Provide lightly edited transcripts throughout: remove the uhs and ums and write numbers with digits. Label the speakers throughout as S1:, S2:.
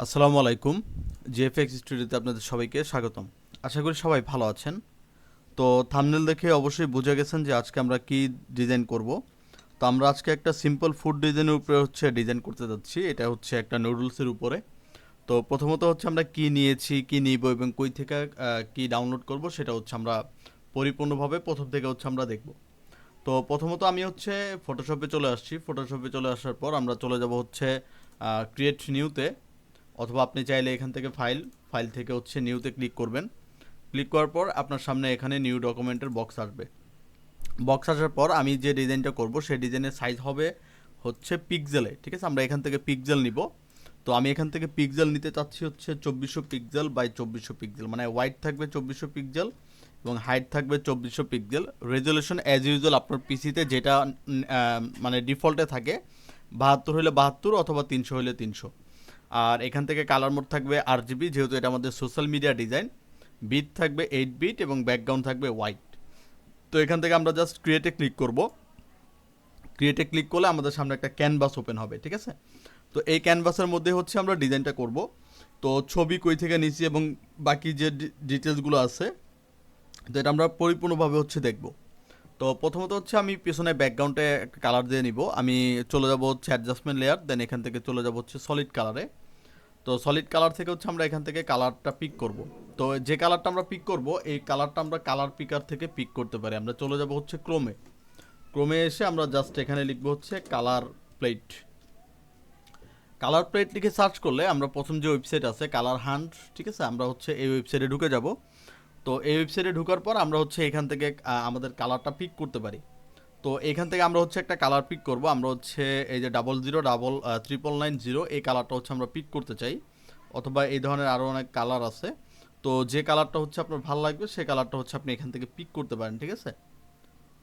S1: আসসালামু আলাইকুম। জিএফএক্স স্টুডিওতে আপনাদের সবাইকে স্বাগতম। আশা করি সবাই ভালো আছেন। তো থাম্বনেল দেখে অবশ্যই বুঝে গেছেন যে আজকে আমরা কি ডিজাইন করব। তো আমরা আজকে একটা সিম্পল ফুড ডিজাইনের উপরে ডিজাইন করতে যাচ্ছি। এটা হচ্ছে একটা নুডলসের উপরে। তো প্রথমত আমরা কি নিয়েছি, কি নিব এবং কই থেকে কি ডাউনলোড করব সেটা আমরা পরিপূর্ণভাবে প্রথম থেকে আমরা দেখব। তো প্রথমত আমি ফটোশপে চলে আসছি। ফটোশপে চলে আসার পর আমরা চলে যাব ক্রিয়েট নিউতে, অথবা আপনি চাইলে এখান থেকে ফাইল থেকে নিউতে ক্লিক করবেন। ক্লিক করার পর আপনার সামনে এখানে নিউ ডকুমেন্টের বক্স আসবে। বক্স আসার পর আমি যে ডিজাইনটা করব সেই ডিজাইনের সাইজ হবে পিক্সেলে। ঠিক আছে, আমরা এখান থেকে পিক্সেল নিব। তো আমি এখান থেকে পিক্সেল নিতে চাচ্ছি 2400 পিক্সেল বাই 2400 পিক্সেল, মানে ওয়াইড থাকবে 2400 পিক্সেল এবং হাইট থাকবে 2400 পিক্সেল। রেজলিউশন অ্যাজ ইউজুয়াল আপনার পিসিতে যেটা মানে ডিফল্টে থাকে, 72 হলে 72 অথবা 300 হলে 300। আর এখান থেকে কালার মোড থাকবে আরজিবি, যেহেতু এটা আমাদের সোশ্যাল মিডিয়া ডিজাইন। বিট থাকবে 8 বিট এবং ব্যাকগ্রাউন্ড থাকবে হোয়াইট। তো এখান থেকে আমরা জাস্ট ক্রিয়েটে ক্লিক করব। ক্রিয়েটে ক্লিক করলে আমাদের সামনে একটা ক্যানভাস ওপেন হবে। ঠিক আছে, তো এই ক্যানভাসের মধ্যে আমরা ডিজাইনটা করব। তো ছবি কই থেকে নিছি এবং বাকি যে ডিটেলসগুলো আছে, তো এটা আমরা পরিপূর্ণভাবে দেখব। তো প্রথমত আমি পিছনে ব্যাকগ্রাউন্ডে একটা কালার দিয়ে নিব। আমি চলে যাব অ্যাডজাস্টমেন্ট লেয়ার, দেন এখান থেকে চলে যাব সলিড কালারে। তো সলিড কালার থেকে আমরা এখান থেকে কালারটা পিক করব। তো যে কালারটা আমরা পিক করব, এই কালারটা আমরা কালার পিকার থেকে পিক করতে পারি। আমরা চলে যাব ক্রোমে। ক্রোমে এসে আমরা জাস্ট এখানে লিখব কালার প্লেট। কালার প্লেট লিখে সার্চ করলে আমরা প্রথম যে ওয়েবসাইট আছে কালার হান্ট, ঠিক আছে, আমরা এই ওয়েবসাইটে ঢুকে যাব। তো এই ওয়েবসাইটে ঢোকার পর আমরা এখান থেকে আমাদের কালারটা পিক করতে পারি। তো এখান থেকে আমরা একটা কালার পিক করব। আমরা এই যে 00009990 এই কালারটা আমরা পিক করতে চাই, অথবা এই ধরনের আরও অনেক কালার আছে। তো যে কালারটা আপনার ভালো লাগবে সেই কালারটা আপনি এখান থেকে পিক করতে পারেন। ঠিক আছে,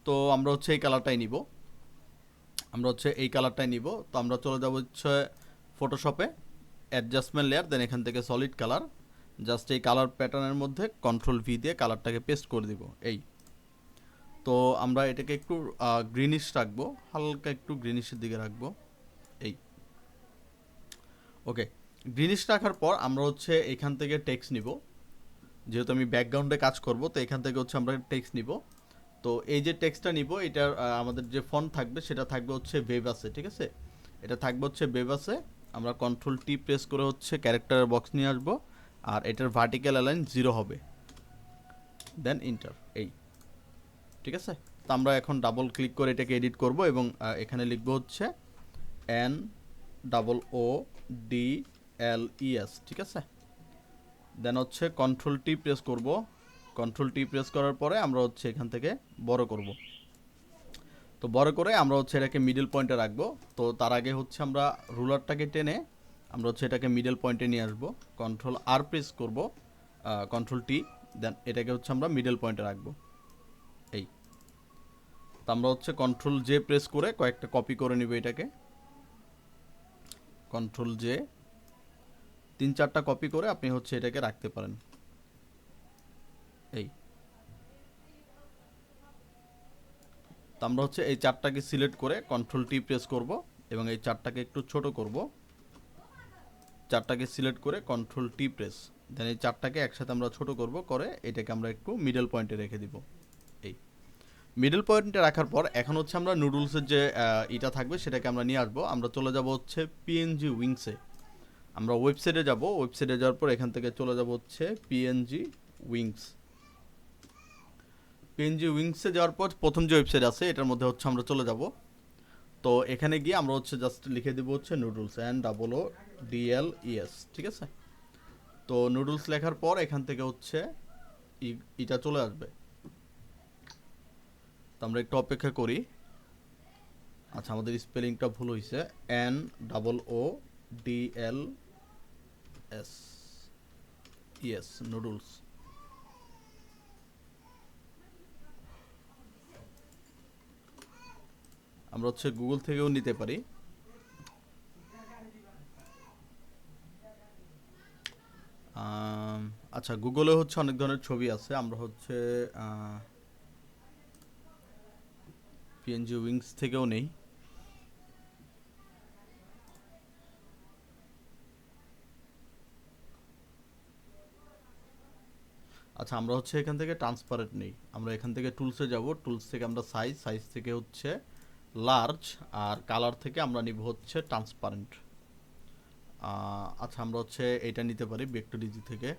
S1: তো আমরা এই কালারটাই নিব। আমরা এই কালারটাই নিব। তো আমরা চলে যাব ফটোশপে, অ্যাডজাস্টমেন্ট লেয়ার, দেন এখান থেকে সলিড কালার। জাস্ট এই কালার প্যাটার্নের মধ্যে কন্ট্রোল ভি দিয়ে কালারটাকে পেস্ট করে দিব। এই তো আমরা এটাকে একটু গ্রিনিশ রাখবো, হালকা একটু গ্রিনিশের দিকে রাখবো। এই ওকে, গ্রিনিশ রাখার পর আমরা এখান থেকে টেক্সট নিব। যেহেতু আমি ব্যাকগ্রাউন্ডে কাজ করব, তো এখান থেকে আমরা টেক্সট নিব। তো এই যে টেক্সটটা নিব, এটার আমাদের যে ফন্ট থাকবে সেটা থাকবে বেবাসে। ঠিক আছে, এটা থাকবে বেবাসে। আমরা কন্ট্রোল টি প্রেস করে ক্যারেক্টার বক্স নিয়ে আসবো, আর এটার ভার্টিক্যাল অ্যালাইন 0 হবে, দেন ইন্টার। এই ঠিক আছে, তো আমরা এখন ডাবল ক্লিক করে এটাকে এডিট করব এবং এখানে লিখবো NOODLES। ঠিক আছে, দেন কন্ট্রোল টি প্রেস করব। কন্ট্রোল টি প্রেস করার পরে আমরা এখান থেকে বড় করব। তো বড় করে আমরা এটাকে মিডল পয়েন্টে রাখবো। তো তার আগে আমরা রুলারটাকে টেনে আমরা এটাকে মিডল পয়েন্টে নিয়ে আসবো। কন্ট্রোল আর প্রেস করব, কন্ট্রোল টি, দেন এটাকে আমরা মিডল পয়েন্টে রাখবো। এই তো আমরা কন্ট্রোল জে প্রেস করে কয়েকটা কপি করে নিব। এটাকে কন্ট্রোল জে 3-4টা কপি করে আপনি এটাকে রাখতে পারেন। এই তো আমরা এই চারটাকে সিলেক্ট করে কন্ট্রোল টি প্রেস করব এবং এই চারটাকে একটু ছোট করব। চারটাকে সিলেক্ট করে কন্ট্রোল টি প্রেস, দেন এই চারটাকে একসাথে আমরা ছোট করব, করে এটাকে আমরা একটু মিডল পয়েন্টে রেখে দিব। এই মিডল পয়েন্টে রাখার পর এখন আমরা নুডলসের যে এটা থাকবে সেটাকে আমরা নিয়ে আসবো। আমরা চলে যাব পিএনজি উইংসে। আমরা ওয়েবসাইটে যাব। ওয়েবসাইটে যাওয়ার পর এখান থেকে চলে যাব পিএনজি উইংস। পিএনজি উইংসে যাওয়ার পর প্রথম যে ওয়েবসাইট আছে এটার মধ্যে আমরা চলে যাব। তো এখানে গিয়ে আমরা জাস্ট লিখে দেবো নুডলস, NOODLES। ঠিক আছে, তো নুডলস লেখার পর এখান থেকে এটা চলে আসবে। তো আমরা একটু অপেক্ষা করি। আচ্ছা, আমাদের স্পেলিংটা ভুল হয়েছে। NOODLES, noodles. আমরা গুগল থেকেও নিতে পারি। আচ্ছা, গুগলে অনেক ধরনের ছবি আছে। আমরা পিএনজি উইংস থেকেও নেই। আচ্ছা, আমরা হচ্ছে এখান থেকে ট্রান্সপারেন্ট নেই, আমরা এখান থেকে টুলসে যাব, টুলস থেকে আমরা সাইজ থেকে হচ্ছে লার্জ, আর কালার থেকে আমরা নিব হচ্ছে ট্রান্সপারেন্ট। আচ্ছা, আমরা হচ্ছে এটা নিতে পারি ভেক্টর ইজি থেকে,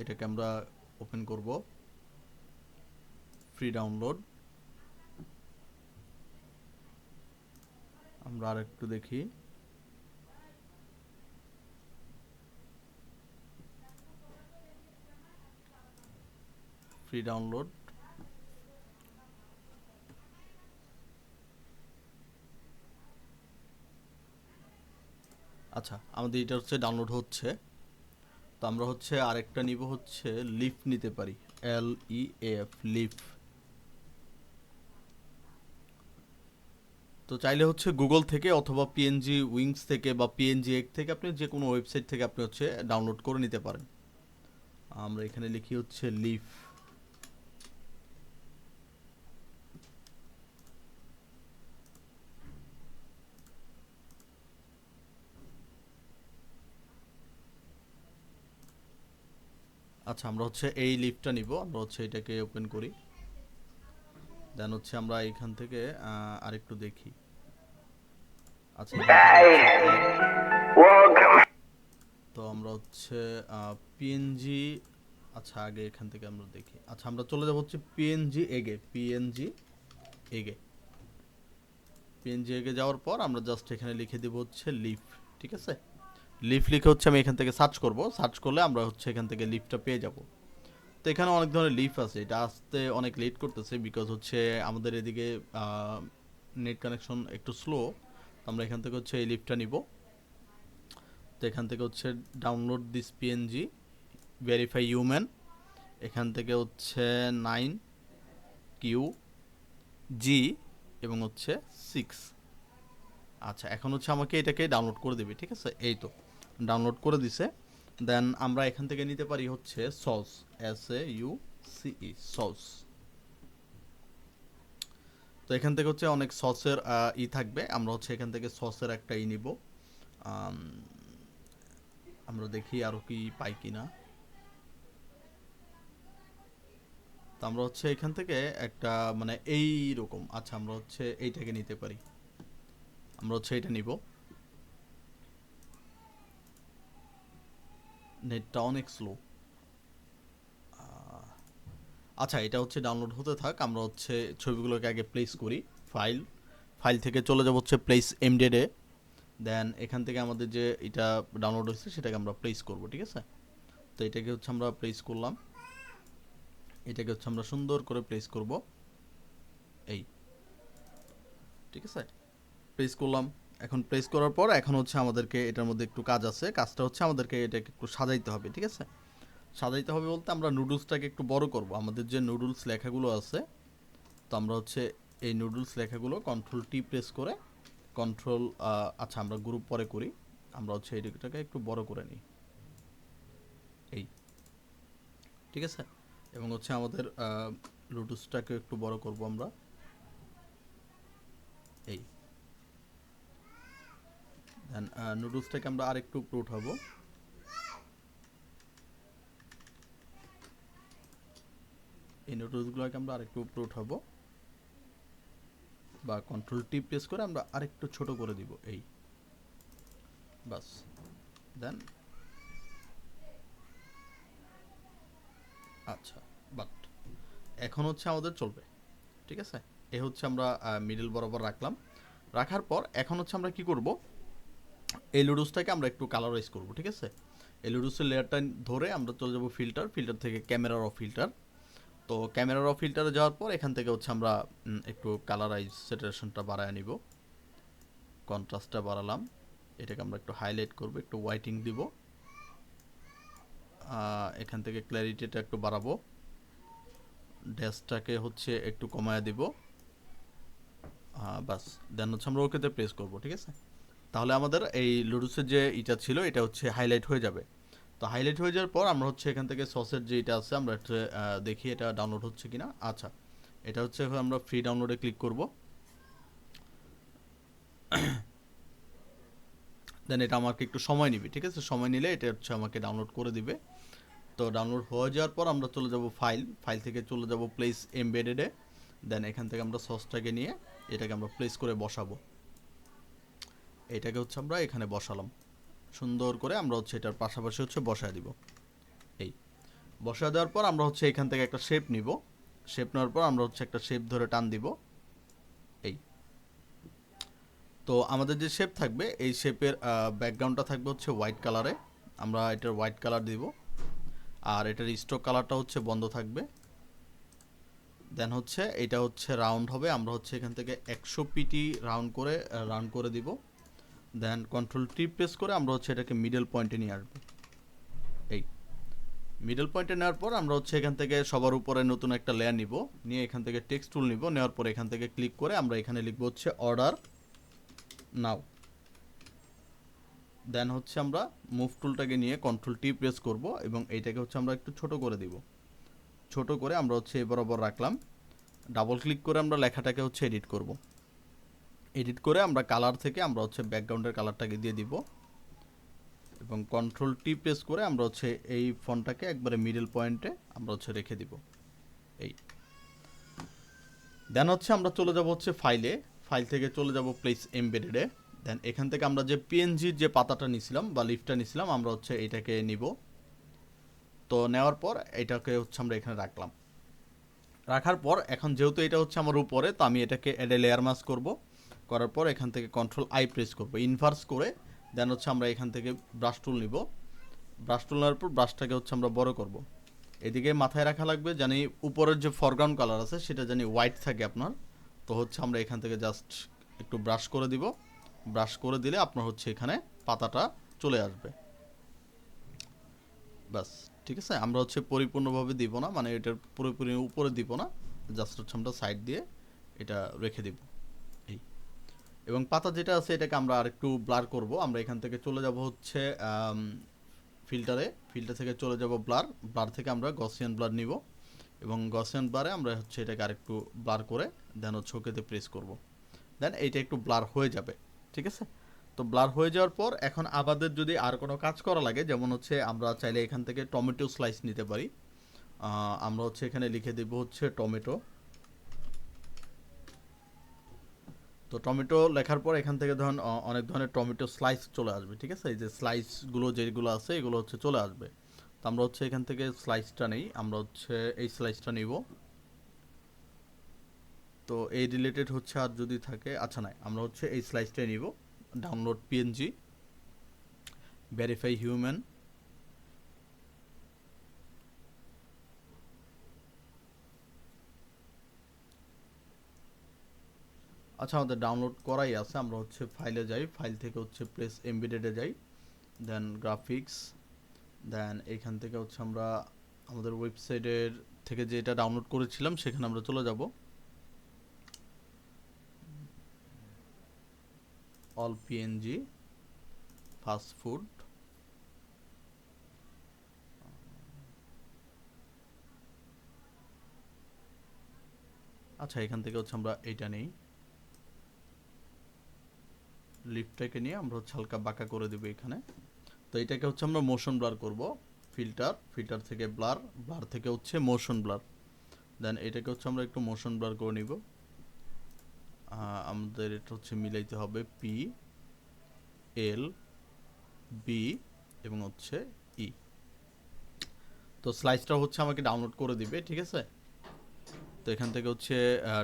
S1: এটাকে আমরা ওপেন করব, ফ্রি ডাউনলোড। আমরা আর একটু দেখি, ফ্রি ডাউনলোড। আচ্ছা, আমাদের এটা হচ্ছে ডাউনলোড হচ্ছে। তো আমরা হচ্ছে আরেকটা নিব হচ্ছে লিফ নিতে পারি, LEAF, লিফ। তো চাইলে হচ্ছে গুগল থেকে অথবা পিএনজি উইংস থেকে বা পিএনজি এক থেকে আপনি যে কোনো ওয়েবসাইট থেকে আপনি হচ্ছে ডাউনলোড করে নিতে পারেন। আমরা এখানে লিখি হচ্ছে লিফ। আচ্ছা, আমরা হচ্ছে এই লিফটটা নিব, আমরা হচ্ছে এটাকে ওপেন করি, দেন হচ্ছে আমরা এখান থেকে আরেকটু দেখি। আচ্ছা, এখান থেকে হচ্ছে তো আমরা হচ্ছে পিএনজি, আচ্ছা আগে এখান থেকে আমরা দেখি। আচ্ছা, আমরা চলে যাব হচ্ছে পিএনজি এগে, এগে পিএনজি এগে যাওয়ার পর আমরা জাস্ট এখানে লিখে দেব হচ্ছে লিফ। ঠিক আছে, লিফ লিখে হচ্ছে আমি এখান থেকে সার্চ করব, সার্চ করলে আমরা হচ্ছে এখান থেকে লিফটটা পেয়ে যাব। তো এখানে অনেক ধরনের লিফ আছে, এটা আসতে অনেক লেট করতেছে বিকজ হচ্ছে আমাদের এদিকে নেট কানেকশন একটু স্লো। আমরা এখান থেকে হচ্ছে এই লিফটটা নিব। তো এখান থেকে হচ্ছে download this PNG, verify human, এখান থেকে হচ্ছে 9QG এবং হচ্ছে 6। আচ্ছা, এখন হচ্ছে আমাকে এটাকে ডাউনলোড করে দেবে। ঠিক আছে, এই তো ডাউনলোড করে দিছে। দেন আমরা এখান থেকে নিতে পারি হচ্ছে সস, SAUCE, সস। তো এখান থেকে হচ্ছে অনেক সসের থাকবে, আমরা হচ্ছে এখান থেকে সসের একটা নিব। আম, আমরা দেখি আরও কি পাই কিনা। তো আমরা হচ্ছে এখান থেকে একটা মানে এই রকম, আচ্ছা আমরা হচ্ছে এইটাকে নিতে পারি, আমরা হচ্ছে এটা নিব। নেটটা অনেক স্লো। আচ্ছা, এটা হচ্ছে ডাউনলোড হতে থাক, আমরা হচ্ছে ছবিগুলোকে আগে প্লেস করি। ফাইল, ফাইল থেকে চলে যাব হচ্ছে প্লেস এমডেডে, দেন এখান থেকে আমাদের যে এটা ডাউনলোড হয়েছে সেটাকে আমরা প্লেস করব। ঠিক আছে, তো এটাকে হচ্ছে আমরা প্লেস করলাম, এটাকে হচ্ছে আমরা সুন্দর করে প্লেস করব, এই। ঠিক আছে, প্লেস করলাম। এখন প্লেস করার পর এখন হচ্ছে আমাদেরকে এটার মধ্যে একটু কাজ আছে, কাজটা হচ্ছে আমাদেরকে এটাকে একটু সাজাইতে হবে। ঠিক আছে, সাজাইতে হবে বলতে আমরা নুডলসটাকে একটু বড় করব, আমাদের যে নুডলস লেখাগুলো আছে। তো আমরা হচ্ছে এই নুডলস লেখাগুলো কন্ট্রোল T প্রেস করে কন্ট্রোল, আচ্ছা আমরা গ্রুপ পরে করি, আমরা হচ্ছে এইটাকে একটু বড় করে নিই, এই। ঠিক আছে, এবং হচ্ছে আমাদের নুডলসটাকে একটু বড় করব আমরা, এই। দেন নুডলসটাকে আমরা আরেকটু উপরে উঠাবো, এই নুডলসগুলোকে আমরা আরেকটু উপরে উঠাবো, বা কন্ট্রোল T প্রেস করে আমরা আরেকটু ছোট করে দিব, এই। বাস, দেন আচ্ছা, বাট এখন হচ্ছে আমাদের চলবে। ঠিক আছে, এ হচ্ছে আমরা মিডল বরাবর রাখলাম, রাখার পর এখন হচ্ছে আমরা কি করব, এই লুডুসটাকে আমরা একটু কালারাইজ করব। ঠিক আছে, এই লুডুসের লেয়ারটা ধরে আমরা চলে যাব ফিল্টার, ফিল্টার থেকে ক্যামেরার অফ ফিল্টার। তো ক্যামেরার অফ ফিল্টারে যাওয়ার পর এখান থেকে হচ্ছে আমরা একটু কালারাইজ স্যাচুরেশনটা বাড়ায় নিব, কন্ট্রাস্টটা বাড়ালাম, এটাকে আমরা একটু হাইলাইট করব, একটু হোয়াইটিং দিব, এখান থেকে ক্ল্যারিটিটা একটু বাড়াবো, ড্যাশটাকে হচ্ছে একটু কমায় দিব, বাস। দেন হচ্ছে আমরা ওকেতে প্রেস করব। ঠিক আছে, তাহলে আমাদের এই লুডুসের যে এটা ছিল এটা হচ্ছে হাইলাইট হয়ে যাবে। তো হাইলাইট হয়ে যাওয়ার পর আমরা হচ্ছে এখান থেকে সসের যে এটা আছে আমরা একটা দেখি এটা ডাউনলোড হচ্ছে কিনা। আচ্ছা, এটা হচ্ছে এখন আমরা ফ্রি ডাউনলোডে ক্লিক করব, দেন এটা আমাকে একটু সময় নিবে। ঠিক আছে, সময় নিলে এটা হচ্ছে আমাকে ডাউনলোড করে দিবে। তো ডাউনলোড হয়ে যাওয়ার পর আমরা চলে যাব ফাইল থেকে চলে যাব প্লেস এমবেডেডে। দেন এখান থেকে আমরা সসটাকে নিয়ে এটাকে আমরা প্লেস করে বসাবো। এটাকে হচ্ছে আমরা এখানে বসালাম সুন্দর করে। আমরা হচ্ছে এটার পাশাপাশি হচ্ছে বসায় দিব। এই বসায় দেওয়ার পর আমরা হচ্ছে এখান থেকে একটা শেপ নিব। শেপ নেওয়ার পর আমরা হচ্ছে একটা শেপ ধরে টান দিব। এই তো আমাদের যে শেপ থাকবে এই শেপের ব্যাকগ্রাউন্ডটা থাকবে হচ্ছে হোয়াইট কালারে। আমরা এটার হোয়াইট কালার দিব। আর এটার স্ট্রোক কালারটা হচ্ছে বন্ধ থাকবে। দেন হচ্ছে এটা হচ্ছে রাউন্ড হবে। আমরা হচ্ছে এখান থেকে 100 পিটি রাউন্ড করে দিব। দেন কন্ট্রোল টি প্রেস করে আমরা হচ্ছে এটাকে মিডল পয়েন্টে নিয়ে আসবো। এই মিডল পয়েন্টে নেওয়ার পর আমরা হচ্ছে এখান থেকে সবার উপরে নতুন একটা লেয়ার নিব। নিয়ে এখান থেকে টেক্সট টুল নিব। নেওয়ার পর এখান থেকে ক্লিক করে আমরা এখানে লিখবো হচ্ছে অর্ডার নাও। দেন হচ্ছে আমরা মুভ টুলটাকে নিয়ে কন্ট্রোল টি প্রেস করব এবং এইটাকে হচ্ছে আমরা একটু ছোট করে দিব। ছোট করে আমরা হচ্ছে এই বরাবর রাখলাম। ডাবল ক্লিক করে আমরা লেখাটাকে হচ্ছে এডিট করব। এডিট করে আমরা কালার থেকে আমরা হচ্ছে ব্যাকগ্রাউন্ডের কালারটাকে দিয়ে দিব এবং কন্ট্রোল টি প্রেস করে আমরা হচ্ছে এই ফন্টটাকে একবারে মিডল পয়েন্টে আমরা হচ্ছে রেখে দিব। এই দেন হচ্ছে আমরা চলে যাব হচ্ছে ফাইল থেকে চলে যাব প্লেস এমবেডেডে। দেন এখান থেকে আমরা যে পিএনজির যে পাতাটা নিছিলাম বা লিফটটা নিছিলাম আমরা হচ্ছে এটাকে নিব। তো নেওয়ার পর এটাকে হচ্ছে আমরা এখানে রাখলাম। রাখার পর এখন যেহেতু এটা হচ্ছে আমার উপরে, তো আমি এটাকে অ্যাড লেয়ার মাস্ক করব। করার পর এখান থেকে কন্ট্রোল আই প্রেস করব ইনভার্স করে। দেন হচ্ছে আমরা এখান থেকে ব্রাশ টুল নিব। ব্রাশ টুল নেওয়ার পর ব্রাশটাকে হচ্ছে আমরা বড় করব। এদিকে মাথায় রাখা লাগবে জানি উপরের যে ফরগ্রাউন্ড কালার আছে সেটা জানি হোয়াইট থাকে আপনার। তো হচ্ছে আমরা এখান থেকে জাস্ট একটু ব্রাশ করে দিব। ব্রাশ করে দিলে আপনার হচ্ছে এখানে পাতাটা চলে আসবে। ব্যাস ঠিক আছে। আমরা হচ্ছে পরিপূর্ণভাবে দিব না, মানে এটার পুরোপুরি উপরে দিব না, জাস্ট হচ্ছে আমরা সাইড দিয়ে এটা রেখে দিব। এই এবং পাতা যেটা আছে এটাকে আমরা আর একটু ব্লার করব। আমরা এখান থেকে চলে যাব হচ্ছে ফিল্টার থেকে চলে যাব ব্লার থেকে আমরা গসিয়ান ব্লার নিব এবং গসিয়ান ব্লারে আমরা হচ্ছে এটাকে আরেকটু ব্লার করে দেন হচ্ছে ওকেতে প্রেস করব। দেন এইটা একটু ব্লার হয়ে যাবে। ঠিক আছে। তো ব্লার হয়ে যাওয়ার পর এখন আমাদের যদি আর কোনো কাজ করা লাগে, যেমন হচ্ছে আমরা চাইলে এখান থেকে টমেটো স্লাইস নিতে পারি। আমরা হচ্ছে এখানে লিখে দেব হচ্ছে টমেটো। তো টমেটো লেখার পর এখান থেকে ধরুন অনেক ধরনের টমেটো স্লাইস চলে আসবে। ঠিক আছে। এই যে স্লাইসগুলো যেগুলো আছে এগুলো হচ্ছে চলে আসবে। তো আমরা হচ্ছে এখান থেকে স্লাইসটা নেই, আমরা হচ্ছে এই স্লাইসটা নিব। তো এই রিলেটেড হচ্ছে আর যদি থাকে, আচ্ছা নাই, আমরা হচ্ছে এই স্লাইসটাই নিব। Download PNG, verify human. আচ্ছা আমাদের ডাউনলোড করাই আছে। আমরা হচ্ছে ফাইলে যাই, ফাইল থেকে হচ্ছে প্লেস এমবেডেডে যাই, দেন গ্রাফিক্স। দেন এখান থেকে হচ্ছে আমরা আমাদের ওয়েবসাইটের থেকে যে এটা ডাউনলোড করেছিলাম সেখানে আমরা চলে যাব। All PNG fast food. আচ্ছা এখান থেকে হচ্ছে আমরা এইটা নেই, লিফটটাকে নিয়ে আমরা হচ্ছে হালকা বাঁকা করে দেবো এখানে। তো এটাকে হচ্ছে আমরা মোশন ব্লার করব। ফিল্টার থেকে ব্লার থেকে হচ্ছে মোশন ব্লার। দেন এটাকে হচ্ছে আমরা একটু মোশন ব্লার করে নিব। আমাদের এটা হচ্ছে মিলাইতে হবে পি এল বি এবং হচ্ছে ই। তো স্লাইসটা হচ্ছে আমাকে ডাউনলোড করে দিবে। ঠিক আছে। তো এখান থেকে হচ্ছে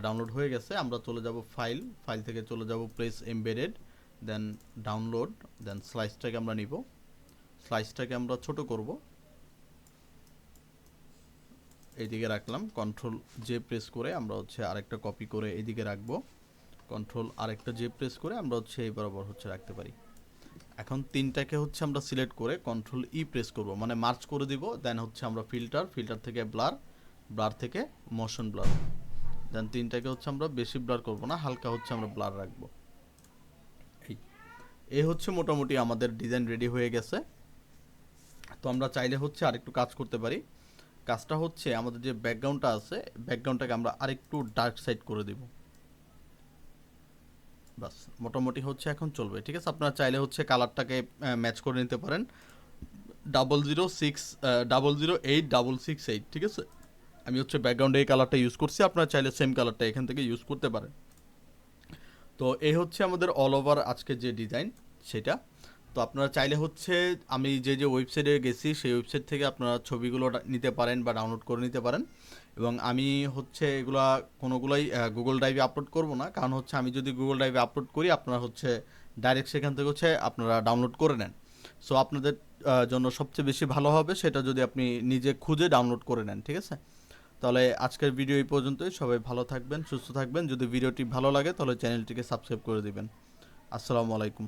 S1: ডাউনলোড হয়ে গেছে। আমরা চলে যাব ফাইল থেকে চলে যাব প্লেস এমবেডেড, দেন ডাউনলোড, দেন স্লাইসটাকে আমরা নিব। স্লাইসটাকে আমরা ছোট করব, এইদিকে রাখলাম। কন্ট্রোল জে প্রেস করে আমরা হচ্ছে আরেকটা কপি করে এইদিকে রাখবো। কন্ট্রোল আরেকটা জে প্রেস করে আমরা হচ্ছে এই বরাবর হচ্ছে রাখতে পারি। এখন তিনটাকে হচ্ছে আমরা সিলেক্ট করে কন্ট্রোল ই প্রেস করব, মানে মার্চ করে দিব। দেন হচ্ছে আমরা ফিল্টার থেকে ব্লার থেকে মোশন ব্লার। দেন তিনটাকে হচ্ছে আমরা বেশি ব্লার করব না, হালকা হচ্ছে আমরা ব্লার রাখবো। এই হচ্ছে মোটামুটি আমাদের ডিজাইন রেডি হয়ে গেছে। তো আমরা চাইলে হচ্ছে আরেকটু কাজ করতে পারি। কাজটা হচ্ছে আমাদের যে ব্যাকগ্রাউন্ডটা আছে ব্যাকগ্রাউন্ডটাকে আমরা আরেকটু ডার্ক সাইড করে দিব। বাস মোটামুটি হচ্ছে এখন চলবে। ঠিক আছে। আপনারা চাইলে হচ্ছে কালারটাকে ম্যাচ করে নিতে পারেন। 008688, ঠিক আছে? আমি হচ্ছে ব্যাকগ্রাউন্ডে এই কালারটা ইউজ করছি, আপনারা চাইলে সেম কালারটা এখান থেকে ইউজ করতে পারেন। তো এই হচ্ছে আমাদের অল ওভার আজকে যে ডিজাইন সেটা। তো আপনারা চাইলে হচ্ছে আমি যে ওয়েবসাইটে গেছি সেই ওয়েবসাইট থেকে আপনারা ছবিগুলো নিতে পারেন বা ডাউনলোড করে নিতে পারেন। এবং আমি হচ্ছে এগুলা কোনোগুলাই গুগল ড্রাইভে আপলোড করব না, কারণ হচ্ছে আমি যদি গুগল ড্রাইভে আপলোড করি আপনারা হচ্ছে ডাইরেক্ট সেখান থেকে হচ্ছে আপনারা ডাউনলোড করে নেন। সো আপনাদের জন্য সবচেয়ে বেশি ভালো হবে সেটা যদি আপনি নিজে খুঁজে ডাউনলোড করে নেন, ঠিক আছে? তাহলে আজকের ভিডিও এই পর্যন্তই। সবাই ভালো থাকবেন, সুস্থ থাকবেন। যদি ভিডিওটি ভালো লাগে তাহলে চ্যানেলটিকে সাবস্ক্রাইব করে দিবেন। আসসালামু আলাইকুম।